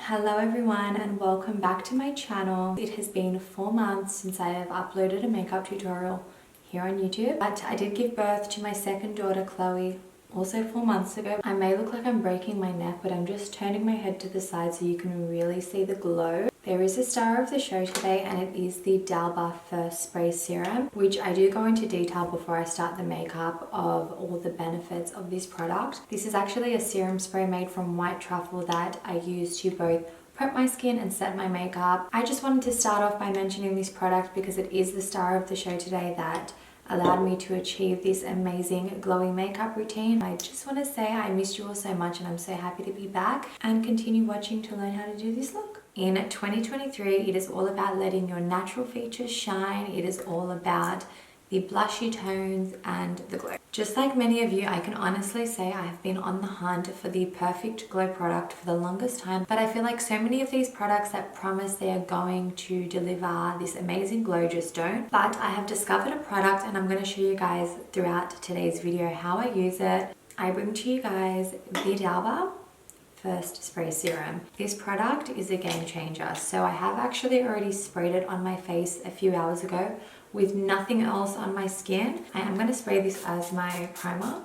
Hello everyone and welcome back to my channel. It has been 4 months since I have uploaded a makeup tutorial here on YouTube, but I did give birth to my second daughter Chloe also 4 months ago. I may look like I'm breaking my neck, but I'm just turning my head to the side so you can really see the glow. There is a star of the show today and it is the First Spray Serum, which I do go into detail before I start the makeup of all the benefits of this product. This is actually a serum spray made from White Truffle that I use to both prep my skin and set my makeup. I just wanted to start off by mentioning this product because it is the star of the show today that allowed me to achieve this amazing glowy makeup routine. I just want to say I missed you all so much and I'm so happy to be back and continue watching to learn how to do this look. In 2023, it is all about letting your natural features shine. It is all about the blushy tones and the glow. Just like many of you, I can honestly say I have been on the hunt for the perfect glow product for the longest time, but I feel like so many of these products that promise they are going to deliver this amazing glow just don't. But I have discovered a product and I'm going to show you guys throughout today's video how I use it. I bring to you guys the First Spray Serum. This product is a game changer. So I have actually already sprayed it on my face a few hours ago with nothing else on my skin. I'm going to spray this as my primer.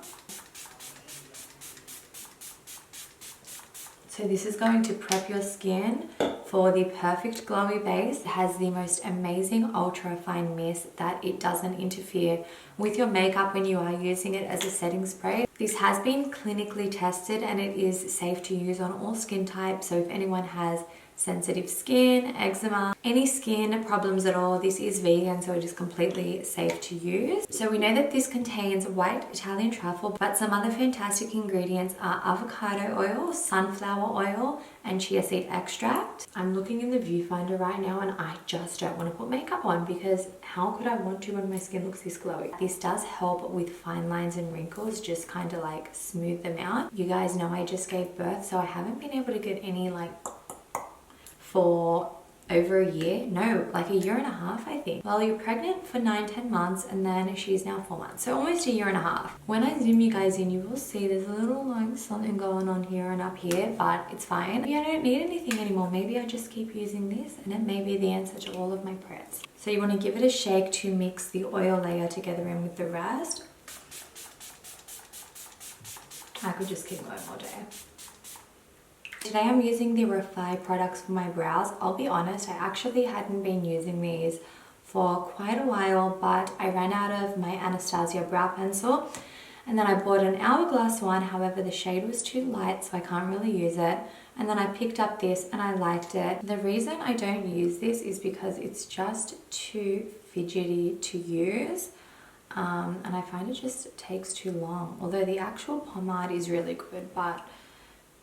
So this is going to prep your skin for the perfect glowy base. It has the most amazing ultra fine mist that it doesn't interfere with your makeup when you are using it as a setting spray. This has been clinically tested and it is safe to use on all skin types. So if anyone has sensitive skin, eczema, any skin problems at all, this is vegan, so it is completely safe to use. So we know that this contains white Italian truffle, but some other fantastic ingredients are avocado oil, sunflower oil, and chia seed extract. I'm looking in the viewfinder right now and I just don't want to put makeup on because how could I want to when my skin looks this glowy? This does help with fine lines and wrinkles, just kind of like smooth them out. You guys know I just gave birth, so I haven't been able to get any like for over a year. No, like a year and a half, I think. Well, you're pregnant for 9-10 months and then she's now 4 months, so almost a year and a half. When I zoom you guys in, you will see there's a little like something going on here and up here, but it's fine. Maybe I don't need anything anymore. Maybe I just keep using this and it may be the answer to all of my prayers. So you want to give it a shake to mix the oil layer together in with the rest. I could just keep going all day. Today I'm using the Refi products for my brows. I'll be honest, I actually hadn't been using these for quite a while, but I ran out of my Anastasia brow pencil and then I bought an hourglass one. However, the shade was too light, so I can't really use it. And then I picked up this and I liked it. The reason I don't use this is because it's just too fidgety to use. And I find it just takes too long. Although the actual pomade is really good, but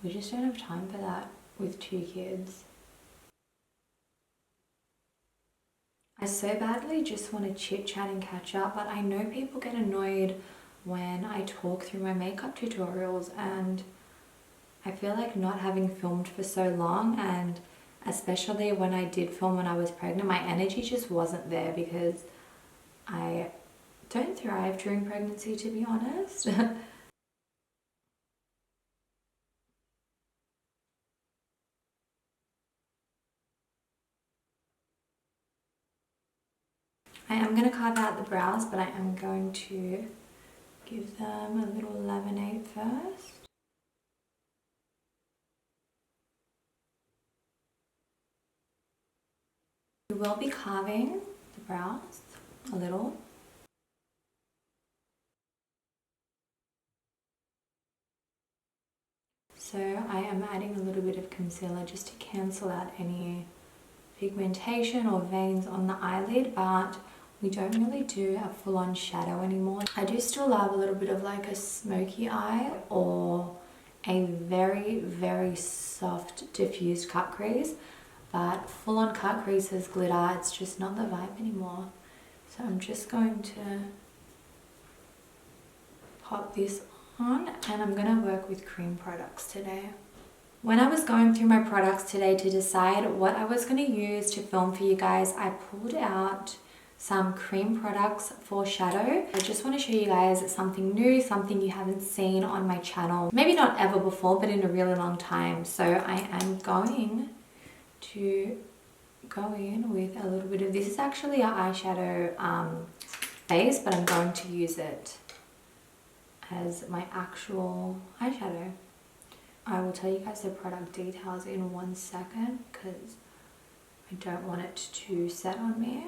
we just don't have time for that with 2 kids. I so badly just want to chit chat and catch up, but I know people get annoyed when I talk through my makeup tutorials, and I feel like not having filmed for so long, and especially when I did film when I was pregnant, my energy just wasn't there because I don't thrive during pregnancy, to be honest. I am going to carve out the brows, but I am going to give them a little laminate first. We will be carving the brows a little. So I am adding a little bit of concealer just to cancel out any pigmentation or veins on the eyelid, but we don't really do a full-on shadow anymore. I do still love a little bit of like a smoky eye or a very, very soft diffused cut crease, but full-on cut creases, glitter, it's just not the vibe anymore. So I'm just going to pop this on and I'm gonna work with cream products today. When I was going through my products today to decide what I was going to use to film for you guys, I pulled out some cream products for shadow. I just want to show you guys something new, something you haven't seen on my channel. Maybe not ever before, but in a really long time. So I am going to go in with a little bit of, this is actually an eyeshadow base, but I'm going to use it as my actual eyeshadow. I will tell you guys the product details in 1 second because I don't want it to set on me.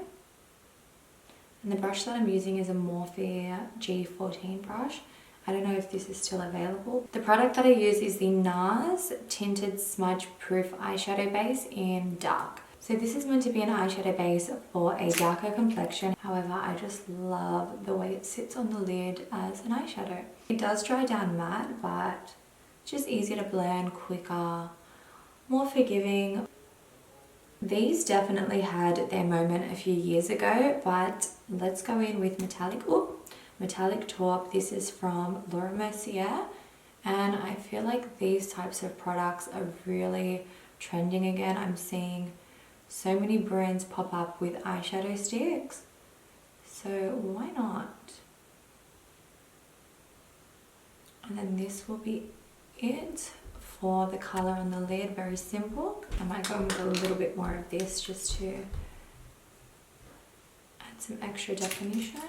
And the brush that I'm using is a Morphe G14 brush. I don't know if this is still available. The product that I use is the NARS Tinted Smudge Proof Eyeshadow Base in Dark. So this is meant to be an eyeshadow base for a darker complexion. However, I just love the way it sits on the lid as an eyeshadow. It does dry down matte, but it's just easier to blend, quicker, more forgiving. These definitely had their moment a few years ago, but let's go in with Metallic Taupe. This is from Laura Mercier, and I feel like these types of products are really trending again. I'm seeing so many brands pop up with eyeshadow sticks, so why not? And then this will be it for the color on the lid. Very simple. I might go with a little bit more of this just to add some extra definition.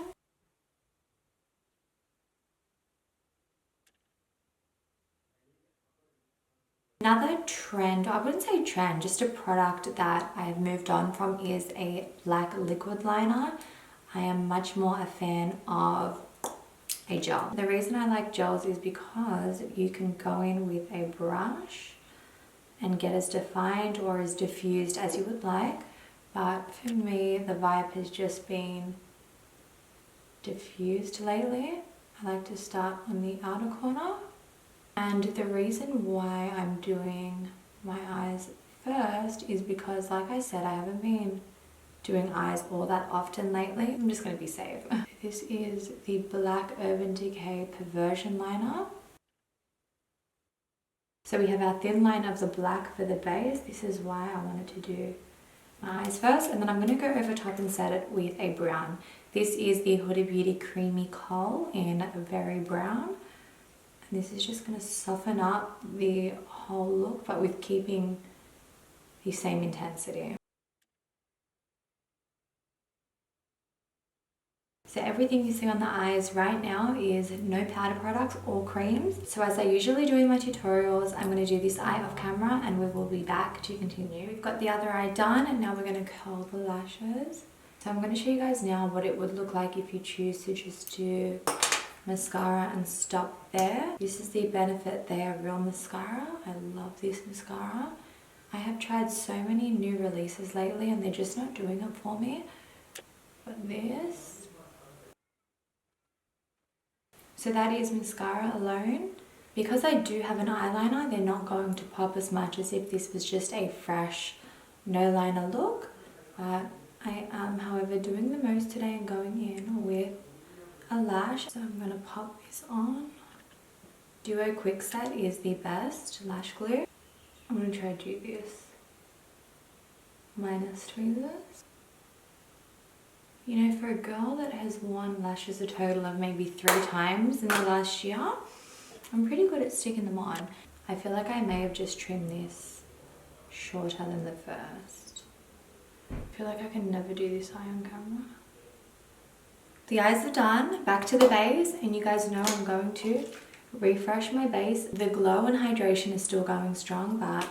Another trend, I wouldn't say trend, just a product that I have moved on from is a black liquid liner. I am much more a fan of a gel. The reason I like gels is because you can go in with a brush and get as defined or as diffused as you would like. But for me, the vibe has just been diffused lately. I like to start on the outer corner. And the reason why I'm doing my eyes first is because, like I said, I haven't been doing eyes all that often lately. I'm just going to be safe. This is the Black Urban Decay Perversion Liner. So we have our thin line of the black for the base. This is why I wanted to do my eyes first. And then I'm going to go over top and set it with a brown. This is the Huda Beauty Creamy Kohl in Very Brown. And this is just going to soften up the whole look, but with keeping the same intensity. So everything you see on the eyes right now is no powder products or creams. So as I usually do in my tutorials, I'm going to do this eye off camera and we will be back to continue. We've got the other eye done and now we're going to curl the lashes. So I'm going to show you guys now what it would look like if you choose to just do mascara and stop there. This is the Benefit They're Real Mascara. I love this mascara. I have tried so many new releases lately and they're just not doing it for me. But this. So that is mascara alone. Because I do have an eyeliner, they're not going to pop as much as if this was just a fresh no liner look. But I am, however, doing the most today and going in with a lash. So I'm going to pop this on. Duo Quick Set is the best lash glue. I'm going to try to do this minus tweezers. You know, for a girl that has worn lashes a total of maybe 3 times in the last year, I'm pretty good at sticking them on. I feel like I may have just trimmed this shorter than the first. I feel like I can never do this eye on camera. The eyes are done, back to the base, and you guys know I'm going to refresh my base. The glow and hydration is still going strong, but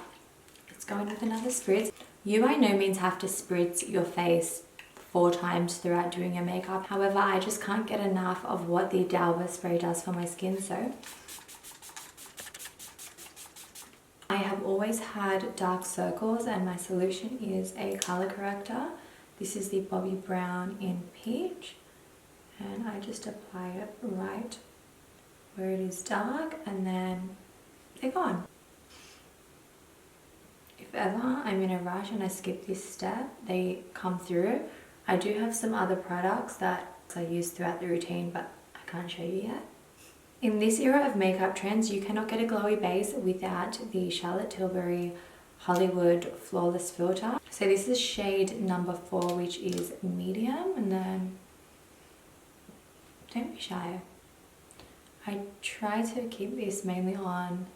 it's going with another spritz. You by no means have to spritz your face 4 times throughout doing your makeup. However, I just can't get enough of what the First Spray does for my skin, so I have always had dark circles and my solution is a color corrector. This is the Bobbi Brown in Peach. And I just apply it right where it is dark and then they're gone. If ever I'm in a rush and I skip this step, they come through. I do have some other products that I use throughout the routine, but I can't show you yet. In this era of makeup trends, you cannot get a glowy base without the Charlotte Tilbury Hollywood Flawless Filter. So this is shade number 4, which is medium, and then don't be shy. I try to keep this mainly on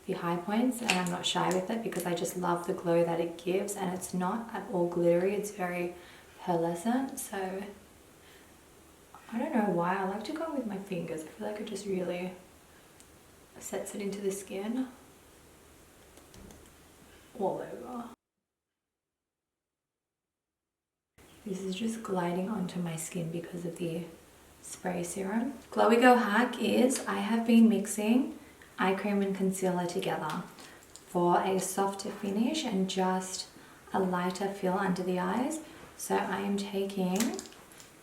the high points, and I'm not shy with it because I just love the glow that it gives, and it's not at all glittery, it's very pearlescent. So I don't know why I like to go with my fingers. I feel like it just really sets it into the skin all over. This is just gliding onto my skin because of the spray serum. Glowy Go hack is I have been mixing eye cream and concealer together for a softer finish and just a lighter feel under the eyes. So I am taking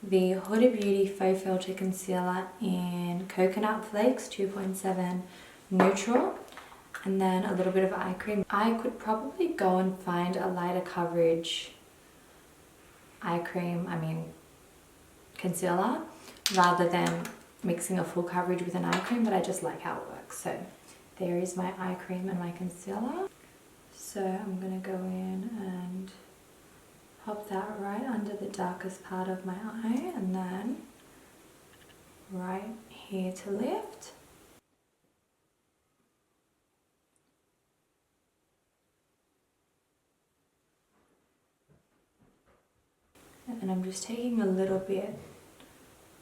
the Huda Beauty Faux Filter Concealer in Coconut Flakes 2.7 Neutral, and then a little bit of eye cream. I could probably go and find a lighter coverage concealer rather than mixing a full coverage with an eye cream, but I just like how it works. So there is my eye cream and my concealer. So I'm going to go in and pop that right under the darkest part of my eye, and then right here to lift. And I'm just taking a little bit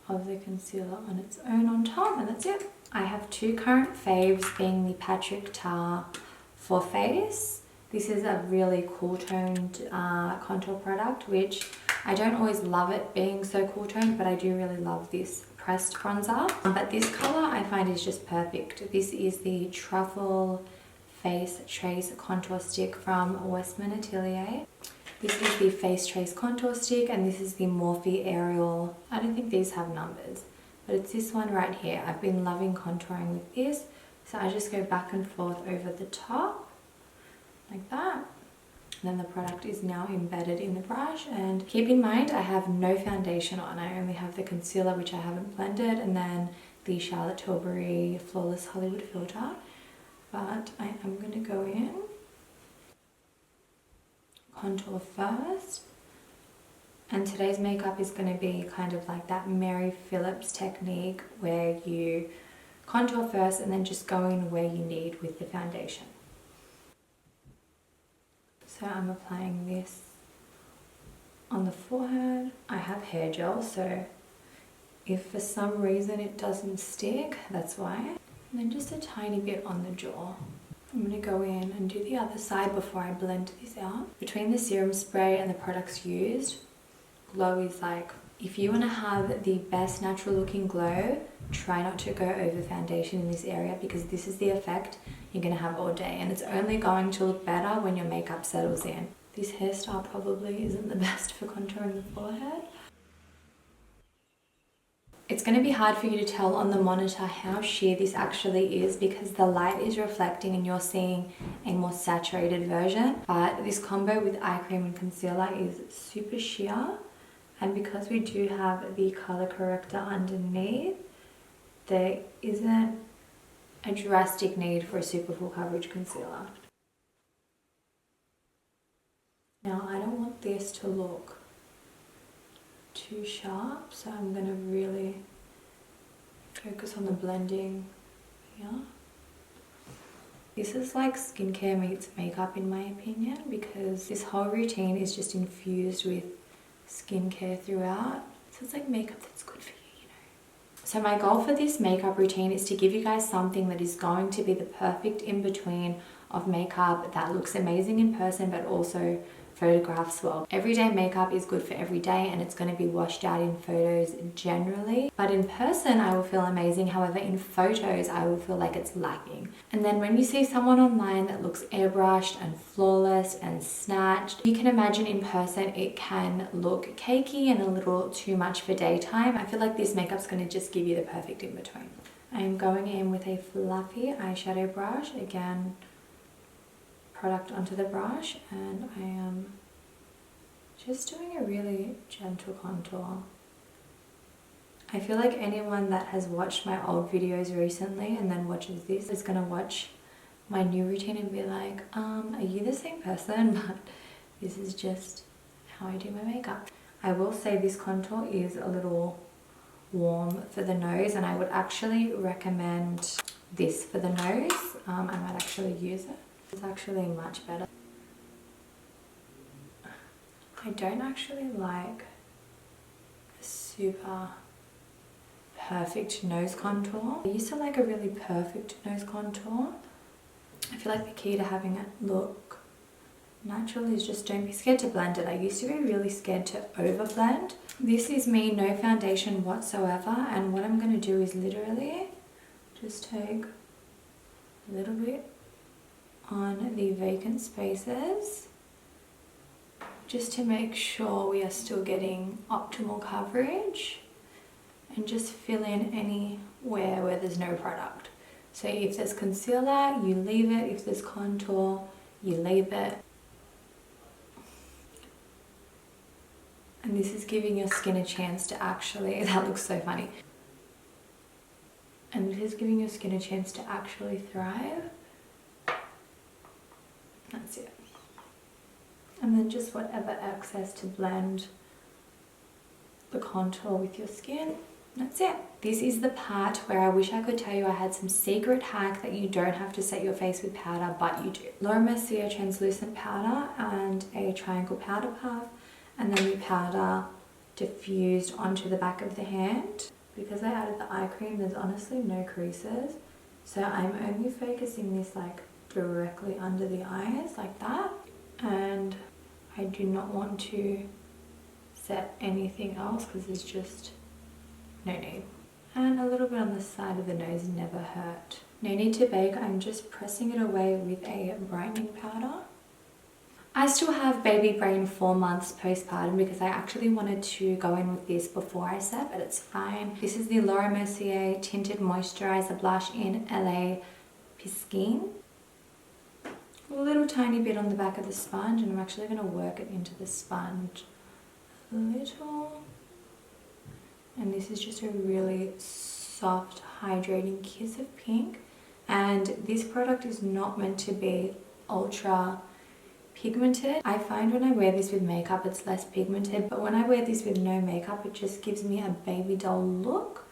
of the concealer on its own on top, and that's it. I have two current faves, being the Patrick Ta for Face. This is a really cool toned contour product, which I don't always love it being so cool toned, but I do really love this pressed bronzer. But this color I find is just perfect. This is the Truffle Face Trace Contour Stick from Westman Atelier. This is the Face Trace Contour Stick, and this is the Morphe Aerial. I don't think these have numbers, but it's this one right here. I've been loving contouring with this. So I just go back and forth over the top, like that. And then the product is now embedded in the brush. And keep in mind, I have no foundation on. I only have the concealer, which I haven't blended, and then the Charlotte Tilbury Flawless Hollywood Filter. But I am going to go in, contour first, and today's makeup is going to be kind of like that Mary Phillips technique where you contour first and then just go in where you need with the foundation. So I'm applying this on the forehead. I have hair gel, so if for some reason it doesn't stick, that's why. And then just a tiny bit on the jaw. I'm going to go in and do the other side before I blend this out. Between the serum spray and the products used, Glow is like, if you want to have the best natural looking glow, try not to go over foundation in this area, because this is the effect you're going to have all day, and it's only going to look better when your makeup settles in. This hairstyle probably isn't the best for contouring the forehead. It's going to be hard for you to tell on the monitor how sheer this actually is because the light is reflecting and you're seeing a more saturated version. But this combo with eye cream and concealer is super sheer. And because we do have the color corrector underneath, there isn't a drastic need for a super full coverage concealer. Now I don't want this to look too sharp, so I'm going to really focus on the blending here. This is like skincare meets makeup in my opinion, because this whole routine is just infused with skincare throughout. So it's like makeup that's good for you, you know. So my goal for this makeup routine is to give you guys something that is going to be the perfect in-between of makeup that looks amazing in person but also photographs well. Everyday makeup is good for every day, and it's going to be washed out in photos generally, but in person I will feel amazing. However, in photos I will feel like it's lacking. And then when you see someone online that looks airbrushed and flawless and snatched, you can imagine in person it can look cakey and a little too much for daytime. I feel like this makeup's going to just give you the perfect in between. I am going in with a fluffy eyeshadow brush, again product onto the brush, and I am just doing a really gentle contour. I feel like anyone that has watched my old videos recently and then watches this is going to watch my new routine and be like, are you the same person? But this is just how I do my makeup. I will say this contour is a little warm for the nose, and I would actually recommend this for the nose. I might actually use it. It's actually much better. I don't actually like a super perfect nose contour. I used to like a really perfect nose contour. I feel like the key to having it look natural is just don't be scared to blend it. I used to be really scared to over blend. This is me, no foundation whatsoever, and what I'm going to do is literally just take a little bit on the vacant spaces just to make sure we are still getting optimal coverage, and just fill in anywhere where there's no product. So if there's concealer, you leave it. If there's contour, you leave it. And this is giving your skin a chance to actually, that looks so funny. And this is giving your skin a chance to actually thrive. That's it. And then just whatever excess to blend the contour with your skin. That's it. This is the part where I wish I could tell you I had some secret hack that you don't have to set your face with powder, but you do. Laura Mercier translucent powder and a triangle powder puff, and then the powder diffused onto the back of the hand. Because I added the eye cream, there's honestly no creases. So I'm only focusing this like directly under the eyes like that. And I do not want to set anything else because there's just no need. And a little bit on the side of the nose never hurt. No need to bake, I'm just pressing it away with a brightening powder. I still have baby brain 4 months postpartum because I actually wanted to go in with this before I set, but it's fine. This is the Laura Mercier Tinted Moisturizer Blush in LA Piscine. A little tiny bit on the back of the sponge, and I'm actually going to work it into the sponge a little. And this is just a really soft, hydrating kiss of pink. And this product is not meant to be ultra pigmented. I find when I wear this with makeup, it's less pigmented, but when I wear this with no makeup, it just gives me a baby doll look.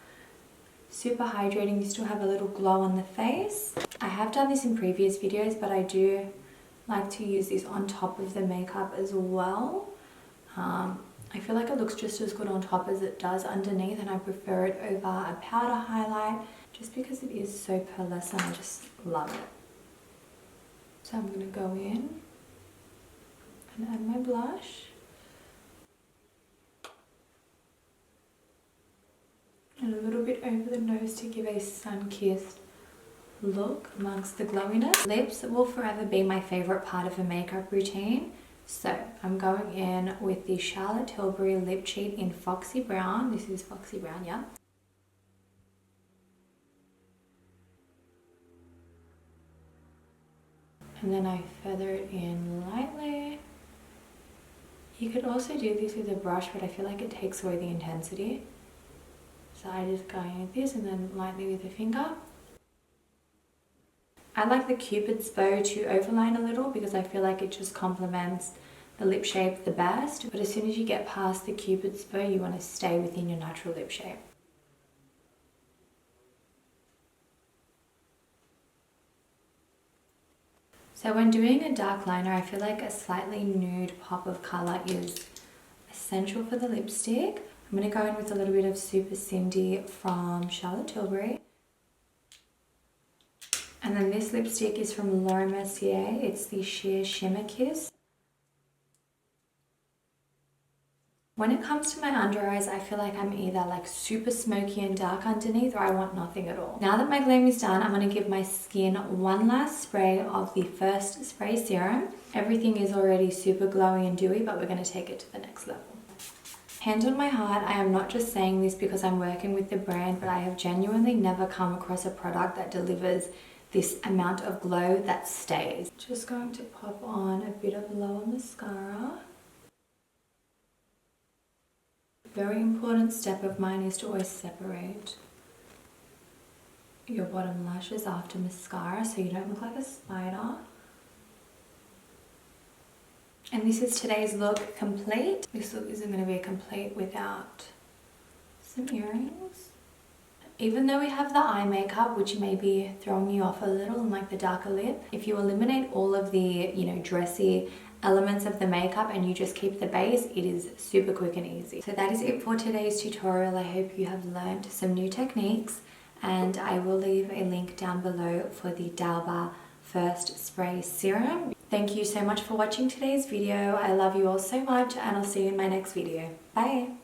Super hydrating, you still have a little glow on the face. I have done this in previous videos, but I do like to use this on top of the makeup as well. I feel like it looks just as good on top as it does underneath, and I prefer it over a powder highlight just because it is so pearlescent. I just love it. So I'm going to go in and add my blush. And a little bit over the nose to give a sun-kissed look amongst the glowiness. Lips will forever be my favorite part of a makeup routine. So I'm going in with the Charlotte Tilbury Lip Cheat in Foxy Brown. This is Foxy Brown, yeah. And then I feather it in lightly. You could also do this with a brush, but I feel like it takes away the intensity. So I just go in with this and then lightly with a finger. I like the Cupid's bow to overline a little because I feel like it just complements the lip shape the best. But as soon as you get past the Cupid's bow, you want to stay within your natural lip shape. So when doing a dark liner, I feel like a slightly nude pop of colour is essential for the lipstick. I'm going to go in with a little bit of Super Cindy from Charlotte Tilbury. And then this lipstick is from Laura Mercier. It's the Sheer Shimmer Kiss. When it comes to my under eyes, I feel like I'm either like super smoky and dark underneath, or I want nothing at all. Now that my glam is done, I'm going to give my skin one last spray of the First Spray Serum. Everything is already super glowy and dewy, but we're going to take it to the next level. Hand on my heart, I am not just saying this because I'm working with the brand, but I have genuinely never come across a product that delivers this amount of glow that stays. Just going to pop on a bit of lower mascara. Very important step of mine is to always separate your bottom lashes after mascara so you don't look like a spider. And this is today's look complete. This look isn't going to be complete without some earrings. Even though we have the eye makeup, which may be throwing you off a little, and like the darker lip, if you eliminate all of the, dressy elements of the makeup and you just keep the base, it is super quick and easy. So that is it for today's tutorial. I hope you have learned some new techniques, and I will leave a link down below for the First Spray Serum. Thank you so much for watching today's video. I love you all so much, and I'll see you in my next video. Bye!